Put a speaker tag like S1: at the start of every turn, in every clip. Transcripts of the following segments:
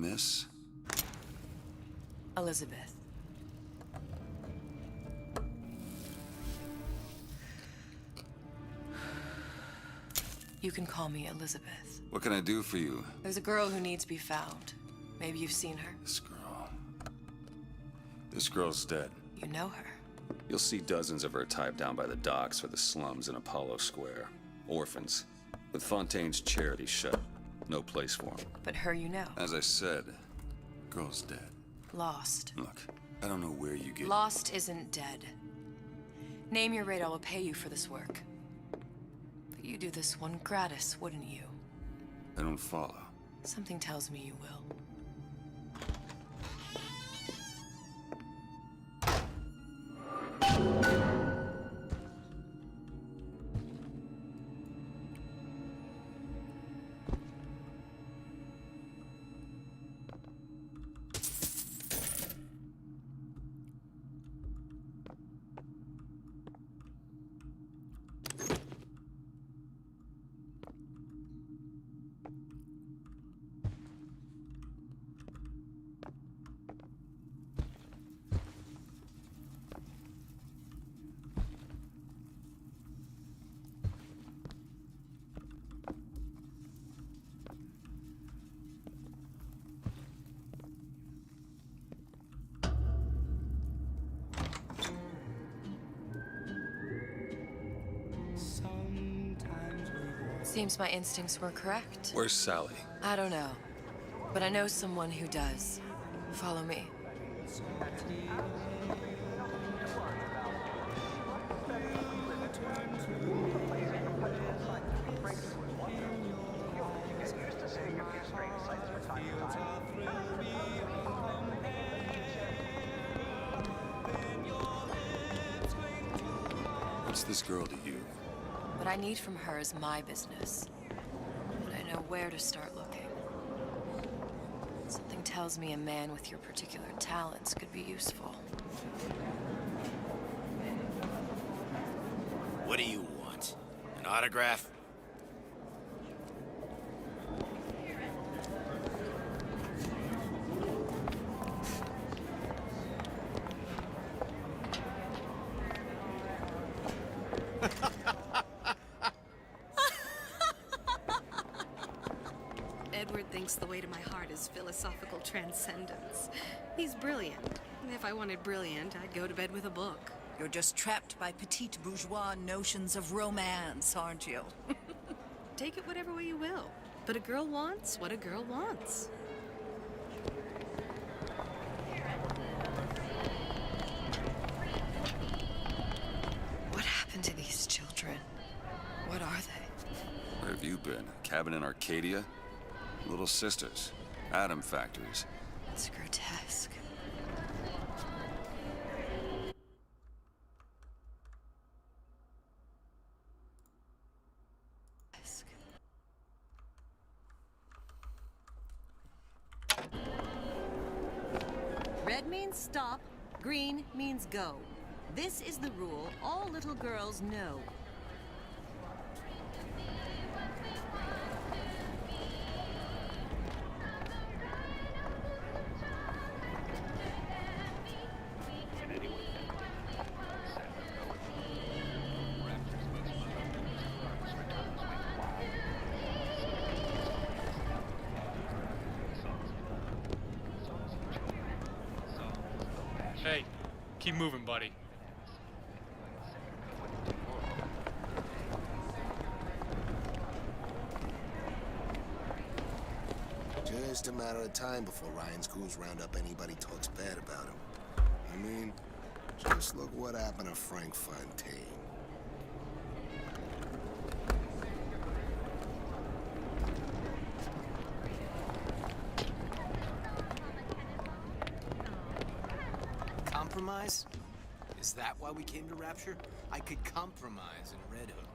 S1: Miss?
S2: Elizabeth. You can call me Elizabeth.
S1: What can I do for you?
S2: There's a girl who needs to be found. Maybe you've seen her.
S1: This girl. This girl's dead.
S2: You know her.
S1: You'll see dozens of her tied down by the docks or the slums in Apollo Square. Orphans. With Fontaine's charity shut. No place for them.
S2: But her you know.
S1: As I said, girl's dead.
S2: Lost.
S1: Look, I don't know where you get...
S2: Lost isn't dead. Name your rate, I will pay you for this work. But you do this one gratis, wouldn't you?
S1: I don't follow.
S2: Something tells me you will. Seems my instincts were correct.
S1: Where's Sally?
S2: I don't know, but I know someone who does. Follow me.
S1: What's this girl to you?
S2: What I need from her is my business. But I know where to start looking. Something tells me a man with your particular talents could be useful.
S3: What do you want? An autograph?
S4: Edward thinks the way to my heart is philosophical transcendence. He's brilliant. If I wanted brilliant, I'd go to bed with a book.
S5: You're just trapped by petite bourgeois notions of romance, aren't you?
S4: Take it whatever way you will. But a girl wants what a girl wants.
S2: What happened to these children? What are they?
S1: Where have you been? Cabin in Arcadia? Little sisters. Atom factories.
S2: It's grotesque.
S6: Red means stop, green means go. This is the rule all little girls know.
S7: Hey, keep moving, buddy.
S8: Just a matter of time before Ryan's crews round up anybody talks bad about him. I mean, just look what happened to Frank Fontaine.
S3: Compromise? Is that why we came to Rapture? I could compromise in Red Hook.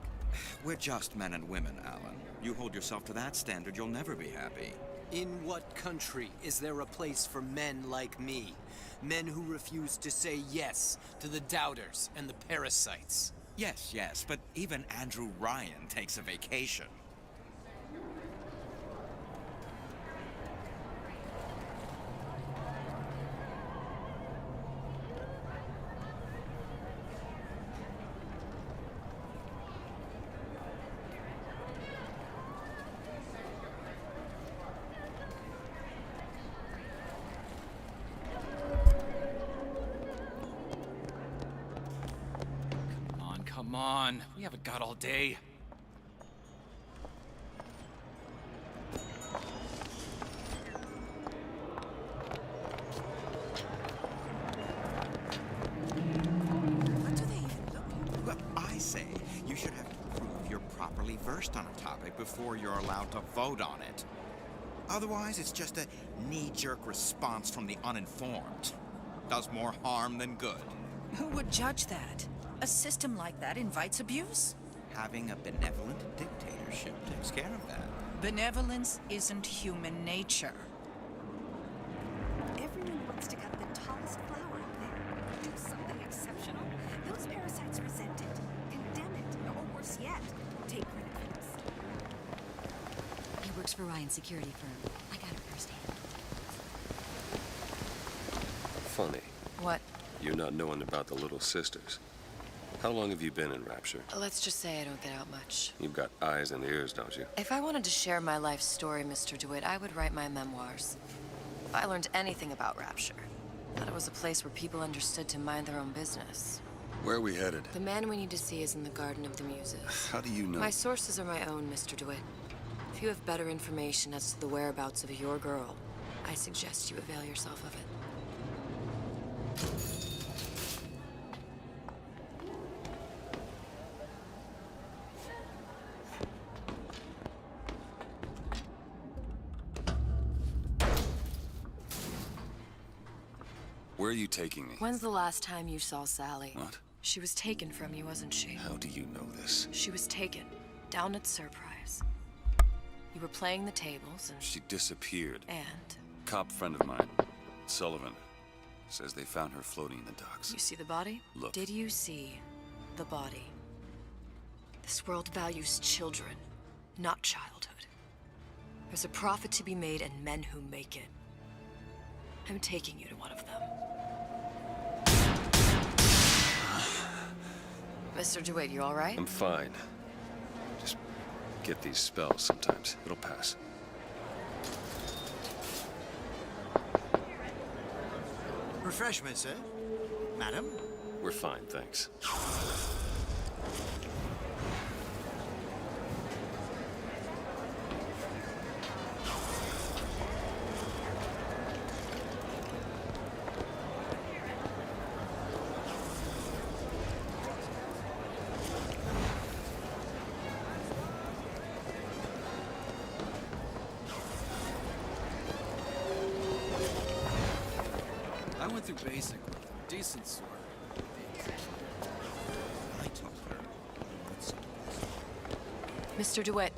S9: We're just men and women, Alan. You hold yourself to that standard, you'll never be happy.
S3: In what country is there a place for men like me? Men who refuse to say yes to the doubters and the parasites.
S9: Yes, but even Andrew Ryan takes a vacation.
S10: Come on, we haven't got all day.
S5: What do they even look like?
S9: Well, I say you should have to prove you're properly versed on a topic before you're allowed to vote on it. Otherwise, it's just a knee-jerk response from the uninformed. Does more harm than good.
S5: Who would judge that? A system like that invites abuse?
S9: Having a benevolent dictatorship takes care of that.
S5: Benevolence isn't human nature.
S4: Everyone wants to cut the tallest flower up there. Do something exceptional. Those parasites resent it, condemn it, or worse yet, take credit for this.
S6: He works for Ryan's security firm. I got it firsthand.
S1: Funny.
S2: What?
S1: You're not knowing about the Little Sisters. How long have you been in Rapture?
S2: Let's just say I don't get out much.
S1: You've got eyes and ears, don't you?
S2: If I wanted to share my life story, Mr. DeWitt, I would write my memoirs. If I learned anything about Rapture, that it was a place where people understood to mind their own business.
S1: Where are we headed?
S2: The man we need to see is in the Garden of the Muses.
S1: How do you know?
S2: My sources are my own, Mr. DeWitt. If you have better information as to the whereabouts of your girl, I suggest you avail yourself of it.
S1: Where are you taking me?
S2: When's the last time you saw Sally?
S1: What?
S2: She was taken from you, wasn't she?
S1: How do you know this?
S2: She was taken, down at Surprise. You were playing the tables and...
S1: She disappeared.
S2: And?
S1: Cop friend of mine, Sullivan, says they found her floating in the docks.
S2: You see the body?
S1: Look.
S2: Did you see the body? This world values children, not childhood. There's a profit to be made and men who make it. I'm taking you to one of them. Mr. DeWitt, you all right?
S1: I'm fine. Just get these spells sometimes. It'll pass.
S11: Refreshments, sir? Madam?
S1: We're fine, thanks.
S10: I went through basic with her. Decent sort.
S9: I told her.
S2: Mr. DeWitt,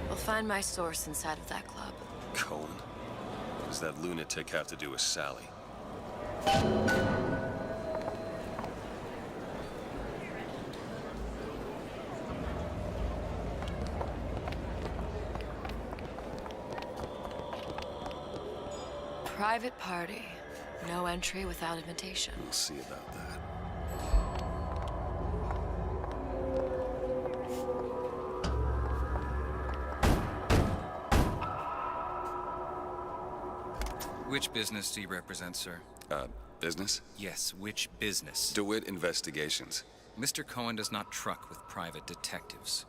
S2: we'll find my source inside of that club.
S1: Cohen? What does that lunatic have to do with Sally?
S2: Private party. No entry without invitation.
S1: We'll see about that.
S10: Which business do you represent, sir?
S1: Business?
S10: Yes, which business?
S1: DeWitt Investigations.
S10: Mr. Cohen does not truck with private detectives.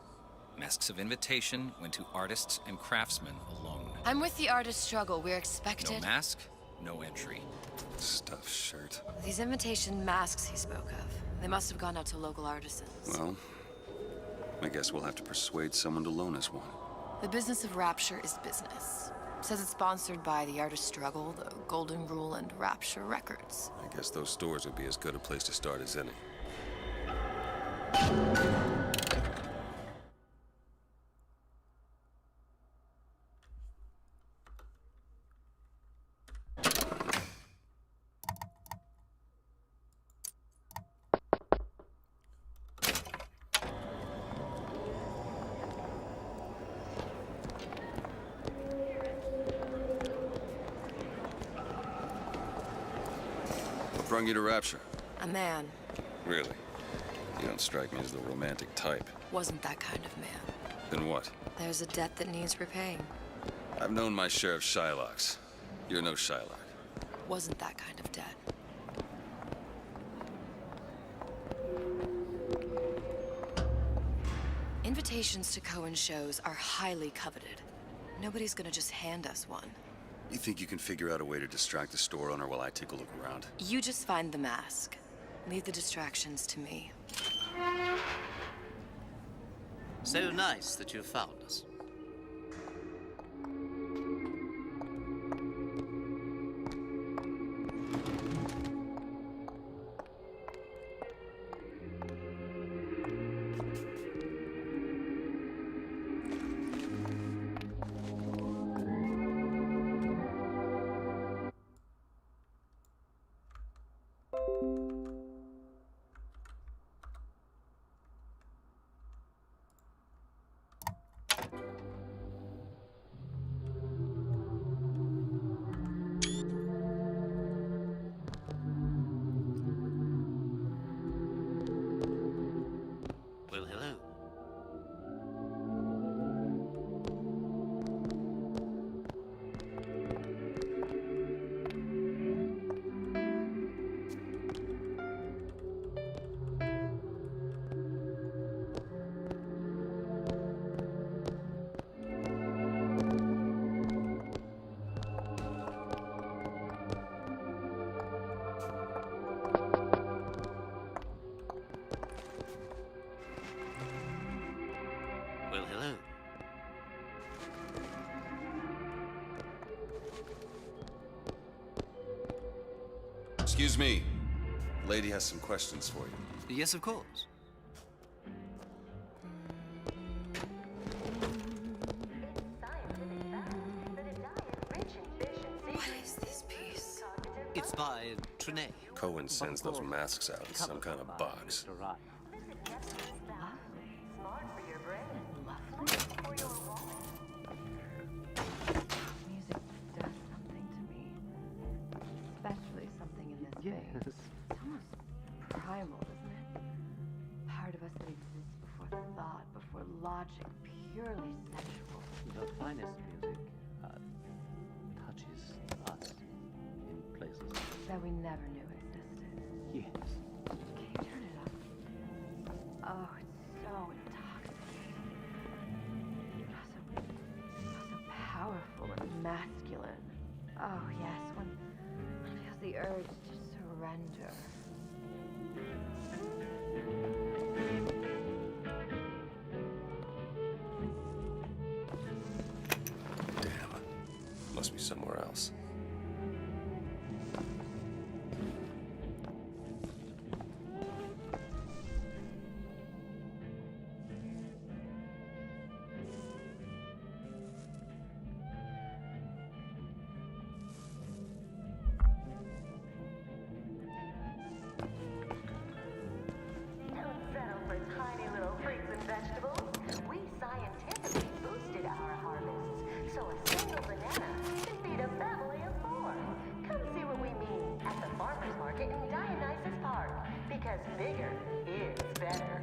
S10: Masks of invitation went to artists and craftsmen alone.
S2: I'm with the artist struggle. We're expected...
S10: No mask, no entry.
S1: Stuffed shirt.
S2: These invitation masks he spoke of, they must have gone out to local artisans.
S1: Well, I guess we'll have to persuade someone to loan us one.
S2: The business of Rapture is business. Says it's sponsored by the Artist Struggle, the Golden Rule, and Rapture Records.
S1: I guess those stores would be as good a place to start as any. What brung you to Rapture?
S2: A man.
S1: Really? You don't strike me as the romantic type.
S2: Wasn't that kind of man.
S1: Then what?
S2: There's a debt that needs repaying.
S1: I've known my share of Shylocks. You're no Shylock.
S2: Wasn't that kind of debt. Invitations to Cohen shows are highly coveted. Nobody's gonna just hand us one.
S1: You think you can figure out a way to distract the store owner while I take a look around?
S2: You just find the mask. Leave the distractions to me.
S12: So nice that you found us. Well, hello. Well, hello.
S1: Excuse me. Lady has some questions for you.
S12: Yes, of course.
S2: What is this piece?
S12: It's by Trine.
S1: Cohen sends those masks out in some kind of box.
S13: Music does something to me. Especially something in this space. It's almost primal, isn't it? Part of us that exists before thought, before logic, purely sexual.
S14: The finest music touches us in places
S13: That we never knew existed.
S14: Yes.
S13: Can you turn it up? Oh, it's so intoxicating. So powerful and masculine. Oh, yes, one feels the urge to surrender.
S1: Damn. Must be somewhere else.
S15: Don't settle for tiny little fruits and vegetables. We scientifically boosted our harvests, so a single banana can feed a family of 4. Come see what we mean at the farmer's market in Dionysus Park, because bigger is better.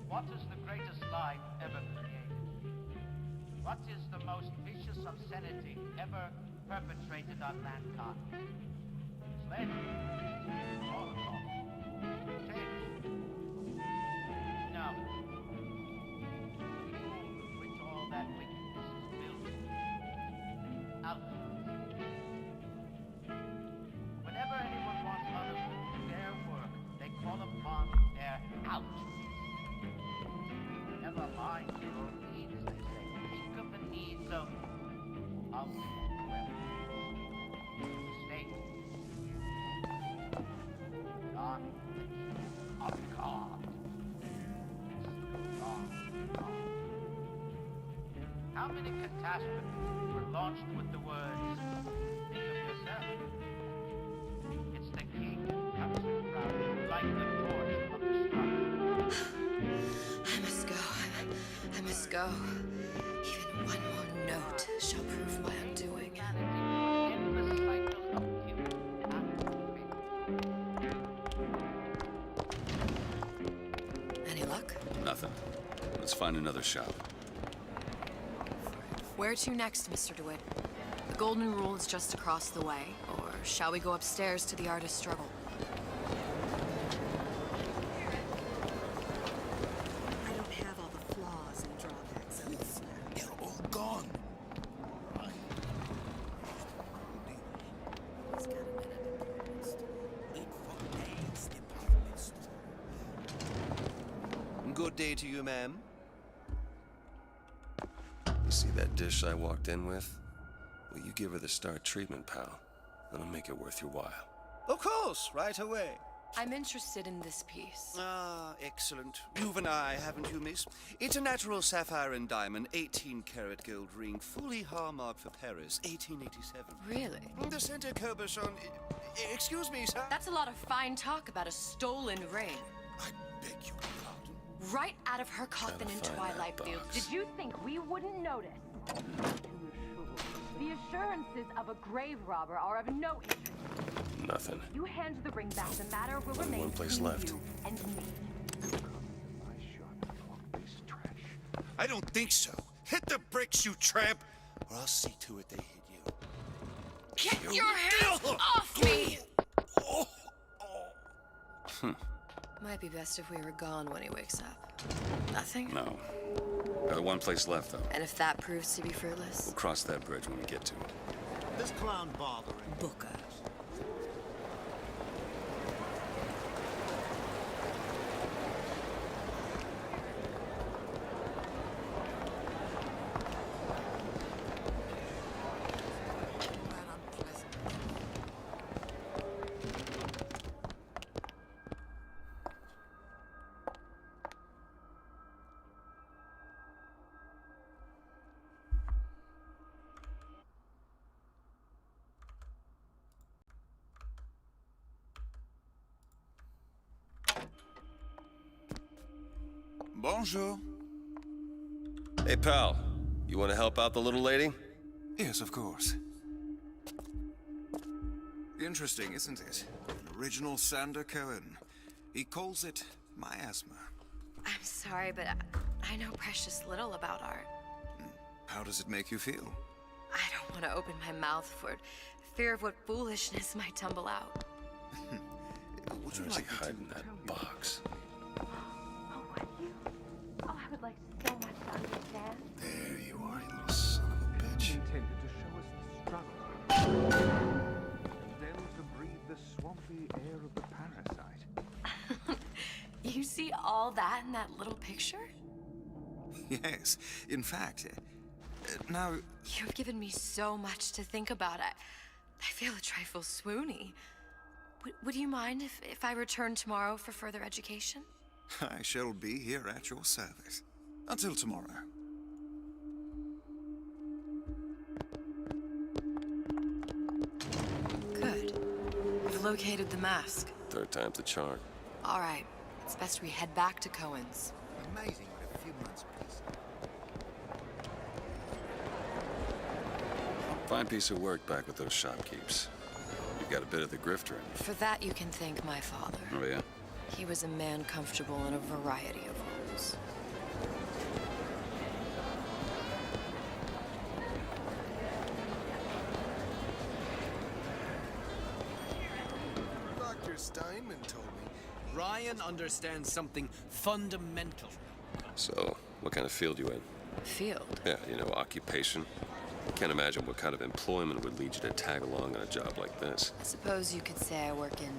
S16: What is the greatest lie ever created? What is the most vicious obscenity ever perpetrated on mankind? Slavery. Holocaust. Dictatorship. No. Which all that wickedness is built. Outrage. Whenever anyone wants others to do their Get out! Never mind your own needs, they say. Think of the needs of whoever. Mistake. Not of God. How many catastrophes were launched with the words, think of yourself? It's the king and country crowd who light the torch of destruction.
S2: I must go. I must go. Even one more note shall prove my undoing.
S16: Endless cycles of guilt and
S2: Any luck?
S1: Nothing. Let's find another shop.
S2: Where to next, Mr. DeWitt? The Golden Rule is just across the way, or shall we go upstairs to the artist's struggle?
S4: I don't have all the flaws and drawbacks of this flat.
S8: They're all gone.
S4: He's got a minute.
S17: Good day to you, ma'am.
S1: You see that dish I walked in with? Will you give her the star treatment, pal? That'll make it worth your while.
S17: Of course, right away.
S2: I'm interested in this piece.
S17: Ah, excellent. You've an eye, haven't you, miss? It's a natural sapphire and diamond, 18-karat gold ring, fully hallmarked for Paris, 1887.
S2: Really?
S17: The center cabochon... Excuse me, sir?
S2: That's a lot of fine talk about a stolen ring.
S8: I beg your pardon.
S2: Right out of her coffin in Twilight View.
S13: Did you think we wouldn't notice? The assurances of a grave robber are of no interest.
S1: Nothing.
S13: You hand the ring back, the matter will
S1: Only
S13: remain
S1: one place
S13: between
S1: left.
S13: you and me.
S17: I don't think so. Hit the bricks, you tramp, or I'll see to it they hit you.
S2: Get your hands off me! Might be best if we were gone when he wakes up. Nothing?
S1: No. Got one place left, though.
S2: And if that proves to be fruitless?
S1: We'll cross that bridge when we get to it.
S11: This clown bothering.
S2: Booker.
S17: Bonjour.
S1: Hey, pal. You want to help out the little lady?
S18: Yes, of course. Interesting, isn't it? An original Sander Cohen. He calls it miasma.
S2: I'm sorry, but I know precious little about art.
S18: How does it make you feel?
S2: I don't want to open my mouth for fear of what foolishness might tumble out.
S18: Would you
S1: Where's
S18: like
S1: he
S18: me to
S1: hiding that box?
S13: Oh, would you? Oh, I would like so much to understand.
S1: There you are, you little son of a bitch.
S19: Intended to show us the struggle. Then to breathe the swampy air of the parasite.
S2: You see all that in that little picture?
S18: Yes, in fact. Now...
S2: You've given me so much to think about. I feel a trifle swoony. Would you mind if I return tomorrow for further education?
S18: I shall be here at your service. Until tomorrow.
S2: Good. We've located the mask.
S1: Third time's the charm.
S2: All right. It's best we head back to Cohen's.
S11: Amazing what a few months brings.
S1: Fine piece of work back with those shopkeepers. You've got a bit of the grifter in you.
S2: For that, you can thank my father.
S1: Oh, yeah?
S2: He was a man comfortable in a variety of roles.
S8: Dr. Steinman told me.
S3: Ryan understands something fundamental.
S1: So, what kind of field you in?
S2: Field?
S1: Yeah, you know, occupation. Can't imagine what kind of employment would lead you to tag along on a job like this.
S2: I suppose you could say I work in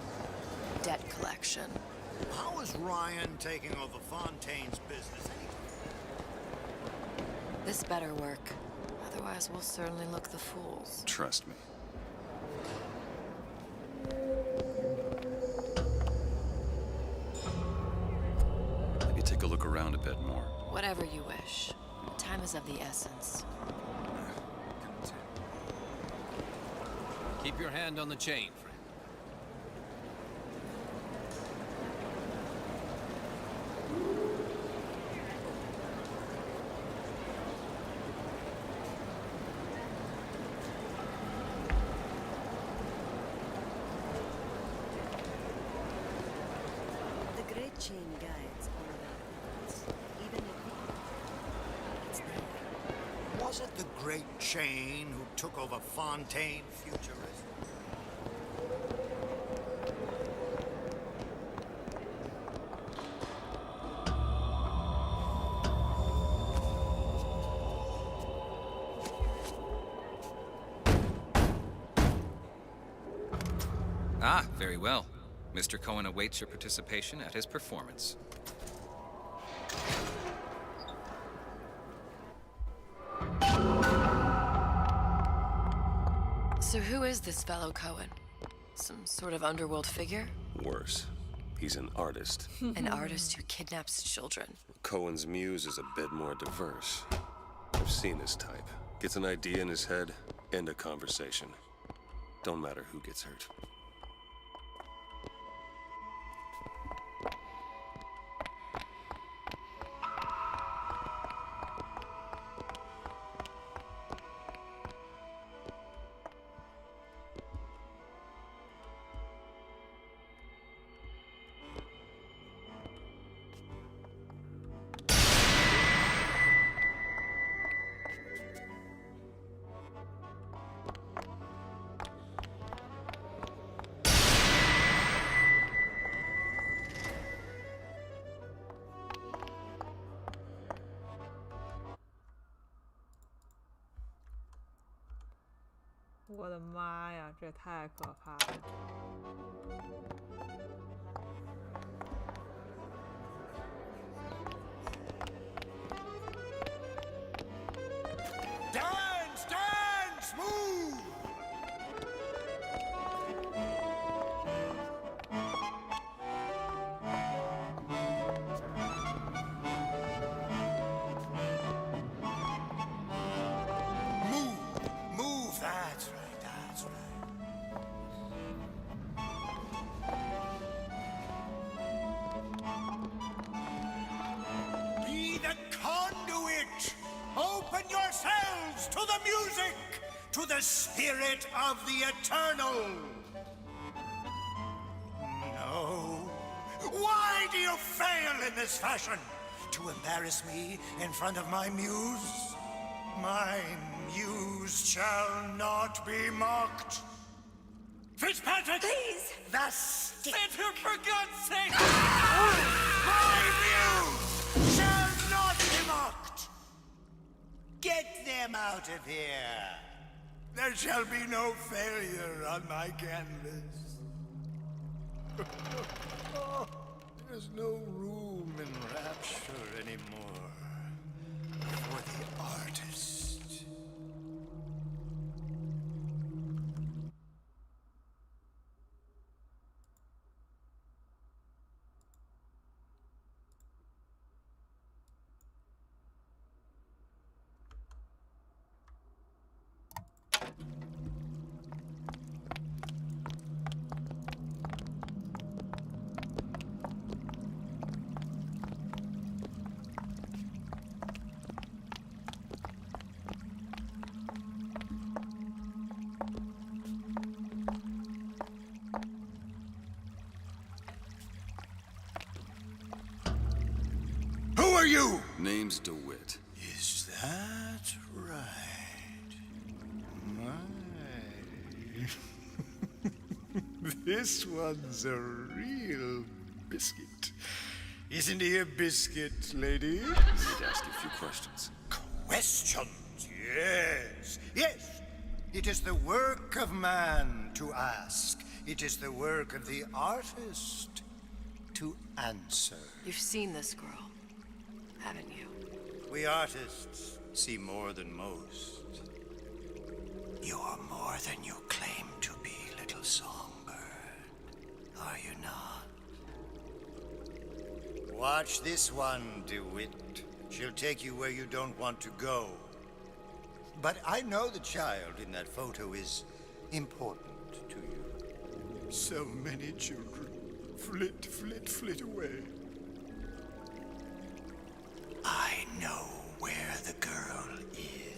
S2: debt collection.
S11: How is Ryan taking over Fontaine's business anyway?
S2: This better work. Otherwise, we'll certainly look the fools.
S1: Trust me. Maybe take a look around a bit more.
S2: Whatever you wish. Time is of the essence.
S3: Keep your hand on the chain, friend.
S6: The Great Chain guides all of our efforts, even if it's there.
S11: Was it the Great Chain who took over Fontaine Futurism?
S10: Ah, very well. Mr. Cohen awaits your participation at his performance.
S2: So who is this fellow Cohen? Some sort of underworld figure?
S1: Worse. He's an artist.
S2: An artist who kidnaps children.
S1: Cohen's muse is a bit more diverse. I've seen this type. Gets an idea in his head, end a conversation. Don't matter who gets hurt.
S20: "我的妈呀，这也太可怕了！"
S11: Dance! Dance! Move! Move! Move! That's right, that's right. Be the conduit! Open yourselves to the music! To the spirit of the eternal! No. Why do you fail in this fashion? To embarrass me in front of my muse? My muse shall not be mocked. Fitzpatrick! Please! The stick! For God's sake! My muse shall not be mocked! Get them out of here! There shall be no failure on my canvas. There's no room in rapture anymore for the artist. Who are you?
S1: Name's DeWitt.
S11: Is that right? My. This one's a real biscuit. Isn't he a biscuit, lady?
S1: I need to ask you a few questions.
S11: Questions, yes. Yes. It is the work of man to ask. It is the work of the artist to answer.
S2: You've seen this girl, haven't you?
S11: We artists see more than most. You are more than you claim to be, little songbird. Are you not? Watch this one, DeWitt. She'll take you where you don't want to go. But I know the child in that photo is important to you. So many children flit, flit, flit away. I know where the girl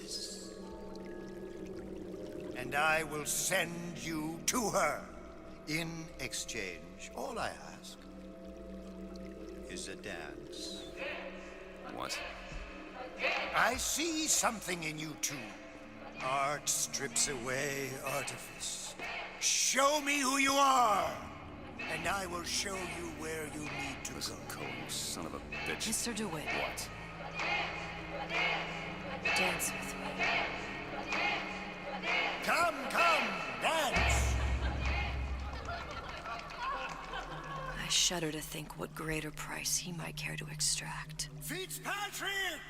S11: is. And I will send you to her. In exchange, all I ask is a dance.
S1: What?
S11: I see something in you two. Art strips away artifice. Show me who you are, and I will show you where you need to
S1: Listen,
S11: go.
S1: Cole, son of a bitch.
S2: Mr. DeWitt.
S1: What?
S2: Dance with me.
S11: Come, dance!
S2: I shudder to think what greater price he might care to extract.
S11: Fitzpatrick!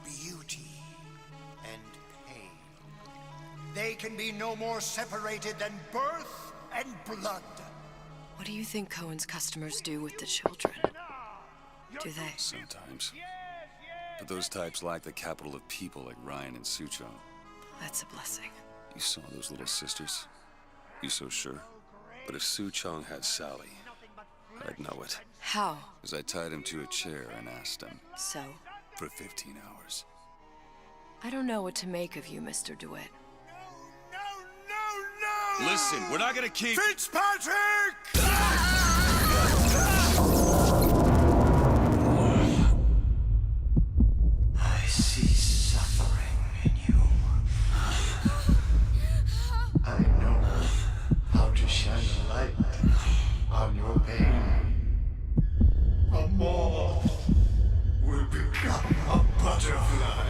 S11: Beauty and pain. They can be no more separated than birth and blood.
S2: What do you think Cohen's customers do with the children? Do they?
S1: Sometimes. But those types lack the capital of people like Ryan and Suchong.
S2: That's a blessing.
S1: You saw those little sisters? You so sure? But if Suchong had Sally, I'd know it.
S2: How?
S1: As I tied him to a chair and asked him.
S2: So?
S1: For 15 hours.
S2: I don't know what to make of you, Mr. DeWitt.
S1: Listen, we're not gonna keep...
S11: Fitzpatrick! I see suffering in you. I know how to shine a light on your pain. A moth will become a butterfly.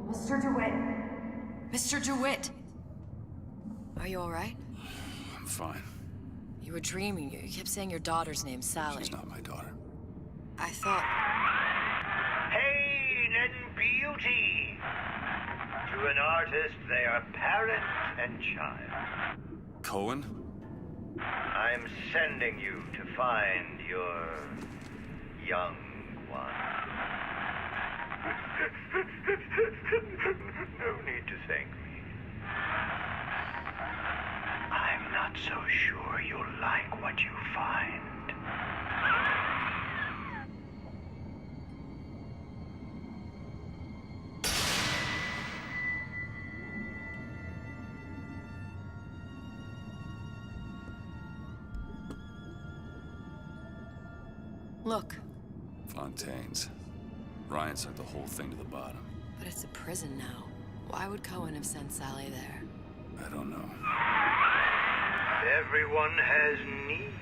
S2: Mr. DeWitt! Mr. DeWitt! Are you all right?
S1: I'm fine.
S2: You were dreaming. You kept saying your daughter's name, Sally.
S1: She's not my daughter.
S2: I thought...
S11: Pain and beauty. To an artist, they are parent and child.
S1: Cohen?
S11: I'm sending you to find your young one. No need to thank me. I'm not so sure you'll like what you find.
S2: Look.
S1: Fontaine's. Ryan sunk the whole thing to the bottom.
S2: But it's a prison now. Why would Cohen have sent Sally there?
S1: I don't know.
S11: Everyone has needs.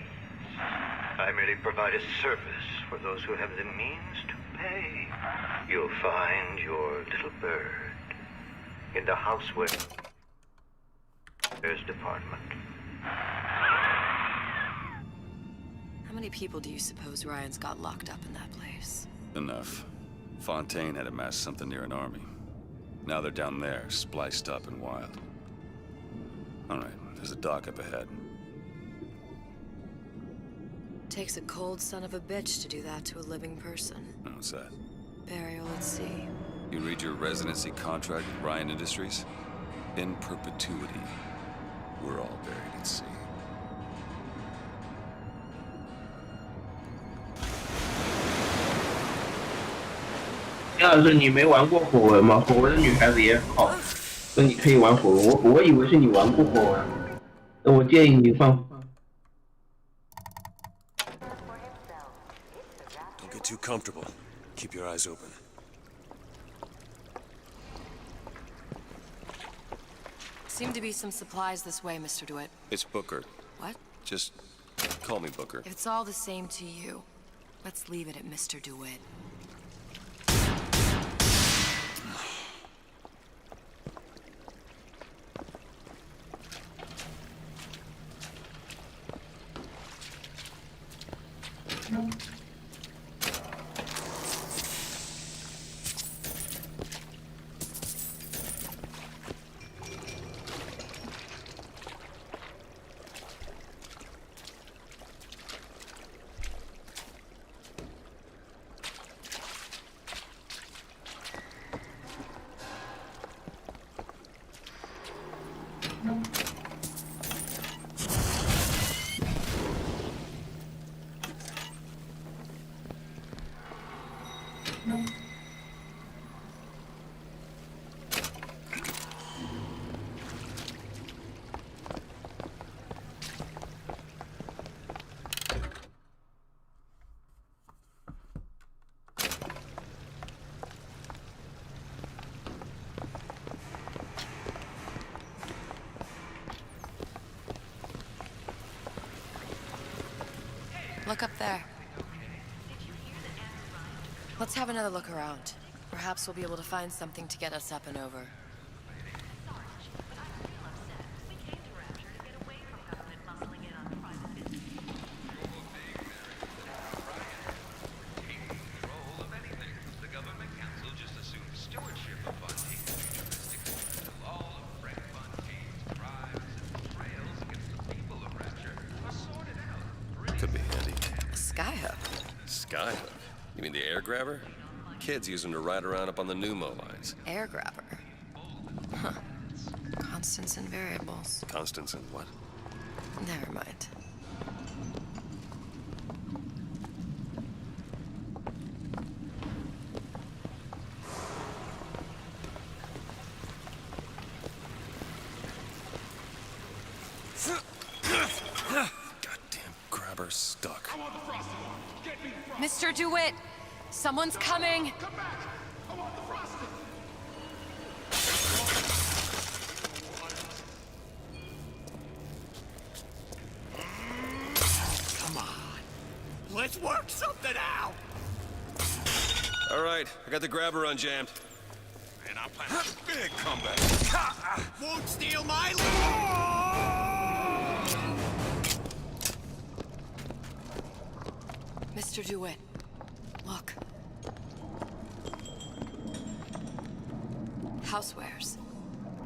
S11: I merely provide a service for those who have the means to pay. You'll find your little bird in the housewares department.
S2: How many people do you suppose Ryan's got locked up in that place?
S1: Enough. Fontaine had amassed something near an army. Now they're down there, spliced up and wild. All right, there's a dock up ahead.
S2: Takes a cold son of a bitch to do that to a living person.
S1: What's that?
S2: Burial at sea.
S1: You read your residency contract with Ryan Industries? In perpetuity, we're all buried at sea.
S21: 第二是你没玩过火纹吗？火纹的女孩子也好，所以你可以玩火纹。我以为是你玩过火纹，那我建议你放。
S1: Don't get too comfortable. Keep your eyes open.
S2: seem to be some supplies this way, Mr. DeWitt.
S1: It's Booker.
S2: What?
S1: Just call me Booker.
S2: If it's all the same to you, let's leave it at Mr. DeWitt. Look up there. Let's have another look around. Perhaps we'll be able to find something to get us up and over.
S1: Could be handy.
S2: A skyhook.
S1: Skyhook? You mean the air grabber? Kids use them to ride around up on the pneumo lines.
S2: Air grabber. Huh. Constants and variables.
S1: Constants and what?
S2: Never mind.
S1: Goddamn grabber stuck.
S2: Mr. DeWitt! Someone's coming!
S9: Come on. Let's work something out.
S1: All right, I got the grabber unjammed.
S9: And I'm planning a big comeback. Won't steal my
S2: Mr. DeWitt, look. Housewares.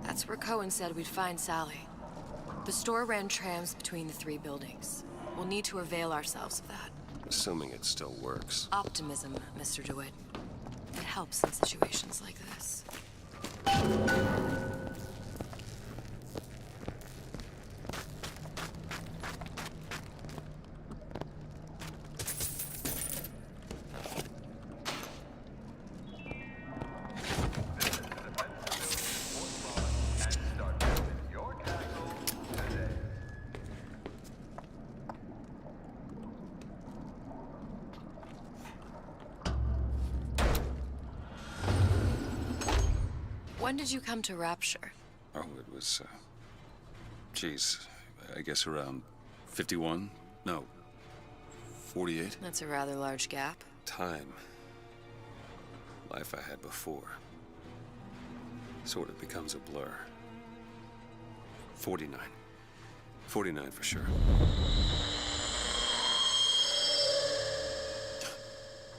S2: That's where Cohen said we'd find Sally. The store ran trams between the three buildings. We'll need to avail ourselves of that.
S1: Assuming it still works.
S2: Optimism, Mr. DeWitt. It helps in situations like this. When did you come to Rapture?
S1: Oh, it was, geez, I guess around 51? No, 48?
S2: That's a rather large gap.
S1: Time. Life I had before. Sort of becomes a blur. 49. 49 for sure.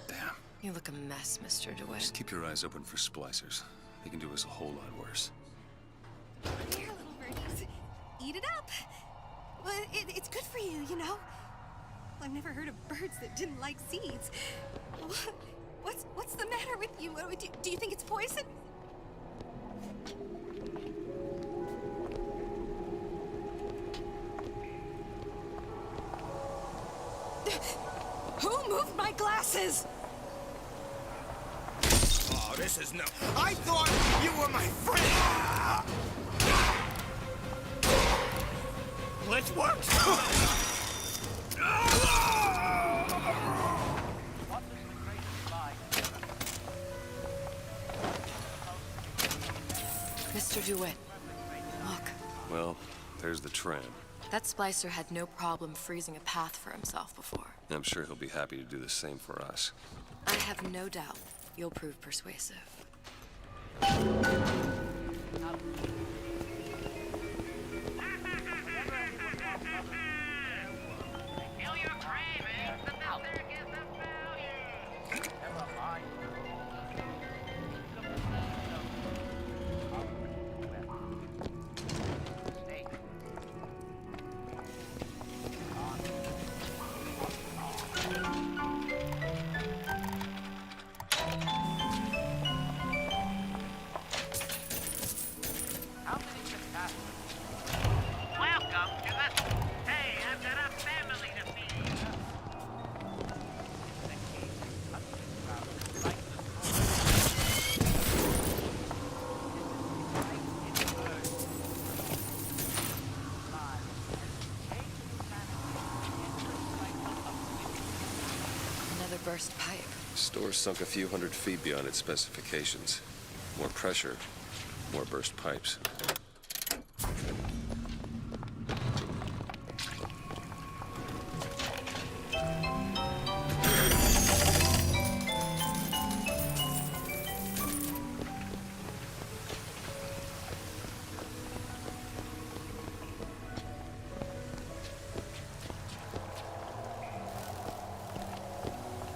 S1: Damn.
S2: You look a mess, Mr. DeWitt.
S1: Just keep your eyes open for splicers. They can do us a whole lot worse.
S4: Here, little birdies. Eat it up. Well, it's good for you, you know? I've never heard of birds that didn't like seeds. What's the matter with you? Do you think it's poison? Who moved my glasses?
S9: Oh, this is no... I thought you were my friend! Let's work!
S2: Mr. DeWitt, look.
S1: Well, there's the tram.
S2: That splicer had no problem freezing a path for himself before.
S1: I'm sure he'll be happy to do the same for us.
S2: I have no doubt you'll prove persuasive.
S16: Welcome to the... Hey, I've got a family to feed.
S2: Another burst pipe.
S1: Store sunk a few hundred feet beyond its specifications. More pressure, more burst pipes.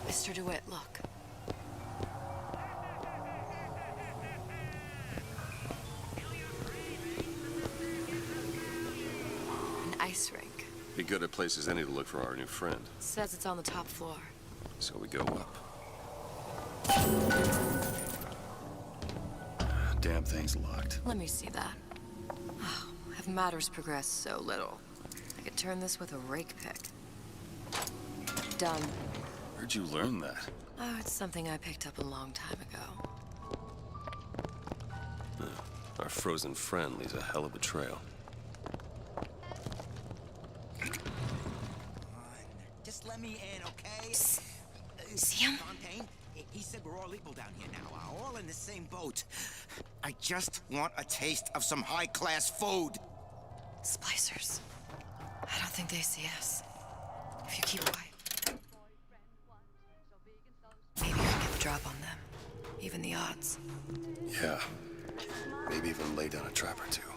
S2: Mr. DeWitt, look. An ice rink.
S1: Be good at places any to look for our new friend.
S2: Says it's on the top floor.
S1: So we go up.
S18: Damn thing's locked.
S2: Let me see that. Oh, have matters progressed so little? I could turn this with a rake pick. Done.
S1: Where'd you learn that?
S2: Oh, it's something I picked up a long time ago.
S1: Our frozen friend leaves a hell of a trail.
S9: Just let me in, okay?
S2: See him?
S9: Fontaine, he said we're all equal down here now, all in the same boat. I just want a taste of some high-class food.
S2: Splicers. I don't think they see us. If you keep quiet. Maybe we can get the drop on them. Even the odds.
S1: Yeah. Maybe even lay down a trap or two.